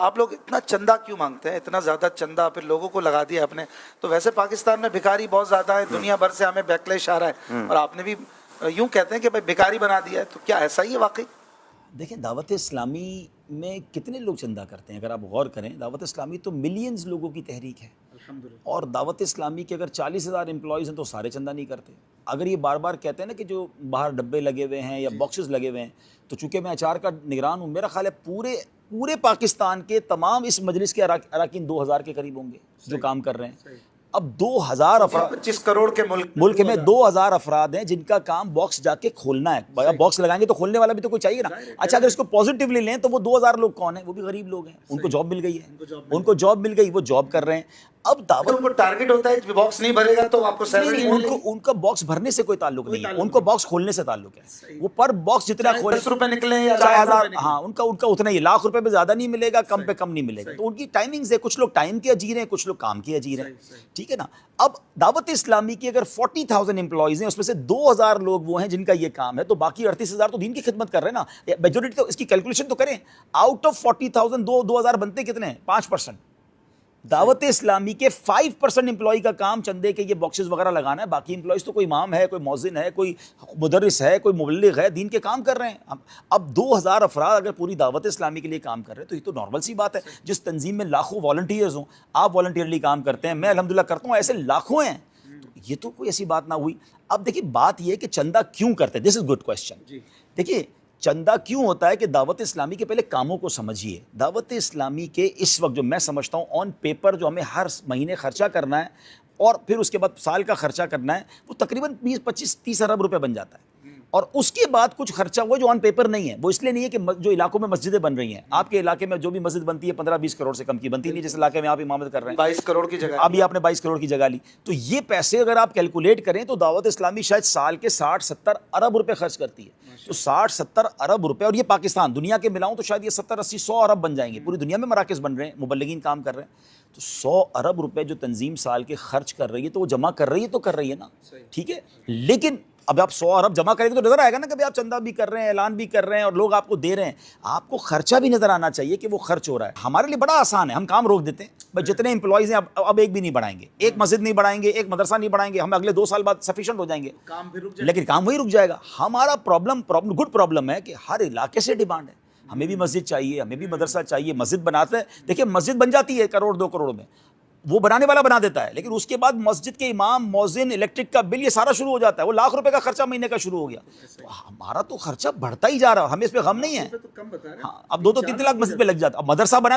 आप लोग इतना चंदा क्यों मांगते हैं? इतना ज्यादा चंदा फिर लोगों को लगा दिया आपने। तो वैसे पाकिस्तान में भिखारी बहुत ज्यादा है, दुनिया भर से हमें बैकलैश आ रहा है और आपने भी यूं कहते हैं कि भाई भिखारी बना दिया है। तो क्या ऐसा ही है वाकई? देखें, दावत इस्लामी में कितने लोग चंदा करते हैं? अगर आप गौर करें, दावत इस्लामी तो मिलियंस लोगों की तहरीक है। और दावत इस्लामी के अगर 40,000 एम्प्लॉयज़ हैं तो सारे चंदा नहीं करते। अगर ये बार बार कहते हैं ना कि जो बाहर डब्बे लगे हुए हैं या बॉक्सेस लगे हुए हैं, तो चूंकि मैं अचार का निगरान हूँ, मेरा ख्याल है पूरे पूरे पाकिस्तान के तमाम इस मजलिस के अराकीन 2000 के करीब होंगे जो काम कर रहे हैं। अब 2000 अफराद, 25 करोड़ के मुल्क में 2000 अफराद हैं जिनका काम बॉक्स जाके खोलना है। बॉक्स लगाएंगे तो खोलने वाला भी तो कोई चाहिए ना। अच्छा, अगर इसको पॉजिटिवली लें तो वो 2000 लोग कौन है? वो भी गरीब लोग हैं, उनको जॉब मिल गई है, उनको जॉब मिल गई, वो जॉब कर रहे हैं। अब दावत उनको टारगेट होता है, बॉक्स नहीं भरेगा तो आपको सैलरी नहीं उनको उनका बॉक्स भरने से कोई ताल्लुक नहीं है, उनको बॉक्स खोलने से ताल्लुक है। वो पर बॉक्स जितना खोले, 10 रुपए निकले या 4000, हाँ, उनका उतना ही, लाख रुपए में ज्यादा नहीं मिलेगा, कम पे कम नहीं मिलेगा। तो उनकी टाइमिंग्स है, कुछ लोग टाइम के अजीर हैं, कुछ लोग काम के अजीर हैं, ठीक है ना। अब दावत इस्लामी की अगर 40,000 एम्प्लॉइज हैं, उसमें से 2000 लोग वो हैं जिनका ये काम है, तो बाकी 38,000 तो दीन की खिदमत कर रहे हैं ना। मेजोरिटी तो इसकी कैलकुलेशन तो करें, आउट ऑफ 40,000 2000 बनते कितने हैं? 5%। दावत इस्लामी के 5% एम्प्लॉय का काम चंदे के ये बॉक्सेस वगैरह लगाना है। बाकी एम्प्लॉयज तो कोई इमाम है, कोई मौजिन है, कोई मुदर्रिस है, कोई मुबल्लिग है, दीन के काम कर रहे हैं। अब 2000 अफराद अगर पूरी दावत इस्लामी के लिए काम कर रहे हैं तो ये तो नॉर्मल सी बात है। जिस तंजीम में लाखों वॉलंटियर्स हों, आप वॉलंटियरली काम करते हैं, मैं अल्हम्दुलिल्लाह करता हूँ, ऐसे लाखों हैं, तो ये तो कोई ऐसी बात ना हुई। अब देखिए, बात ये है कि चंदा क्यों करते हैं। This is good question. देखिए, चंदा क्यों होता है कि दावत इस्लामी के पहले कामों को समझिए। दावत इस्लामी के इस वक्त जो मैं समझता हूँ ऑन पेपर जो हमें हर महीने खर्चा करना है और फिर उसके बाद साल का खर्चा करना है, वो तकरीबन 20, 25, 30 अरब रुपए बन जाता है। और उसके बाद कुछ खर्चा हुआ जो ऑन पेपर नहीं है। वो इसलिए नहीं है कि जो इलाकों में मस्जिदें बन रही हैं, आपके इलाके में जो भी मस्जिद बनती है 15-20 करोड़ से कम की बनती नहीं, जिस इलाके में आप इमामत कर रहे हैं 22 करोड़ की जगह, अभी आपने 22 करोड़ की जगह ली। तो ये पैसे अगर आप कैलकुलेट करें तो दावत इस्लामी शायद साल के 60-70 अरब रुपए खर्च करती है। तो 60-70 अरब रुपए, और ये पाकिस्तान, दुनिया के मिलाऊं तो शायद ये 70-80-100 अरब बन जाएंगे। पूरी दुनिया में मराकज़ बन रहे हैं, मुबल्लिगीन काम कर रहे हैं। तो 100 अरब रुपए जो तंजीम साल के खर्च कर रही है, तो वो जमा कर रही है, तो कर रही है ना, ठीक है। लेकिन अब आप 100 अरब जमा करेंगे तो नजर आएगा ना कि आप चंदा भी कर रहे हैं, ऐलान भी कर रहे हैं और लोग आपको दे रहे हैं। आपको खर्चा भी नजर आना चाहिए कि वो खर्च हो रहा है। हमारे लिए बड़ा आसान है, हम काम रोक देते हैं भाई, जितने एम्प्लॉइज हैं अब एक भी नहीं बढ़ाएंगे, एक मस्जिद नहीं बढ़ाएंगे, एक मदरसा नहीं बढ़ाएंगे, हम अगले 2 साल बाद सफिशिएंट हो जाएंगे, काम भी रुक जाएगा। लेकिन काम वही रुक जाएगा। हमारा गुड प्रॉब्लम है कि हर इलाके से डिमांड है, हमें भी मस्जिद चाहिए, हमें भी मदरसा चाहिए। मस्जिद बनाते हैं, देखिए मस्जिद बन जाती है 1 करोड़ 2 करोड़ में, वो बनाने वाला बना देता है, लेकिन उसके बाद मस्जिद के इमाम, मौजिन, इलेक्ट्रिक का बिल, ये सारा शुरू हो जाता है। वो लाख रुपए का खर्चा महीने का शुरू हो गया। तो हमारा तो खर्चा बढ़ता ही जा रहा है, हमें इस पे गम नहीं है। तो कम बता रहे हैं। हाँ, अब 2-3 लाख मस्जिद पे लग जाता है। अब मदरसा बनाए तो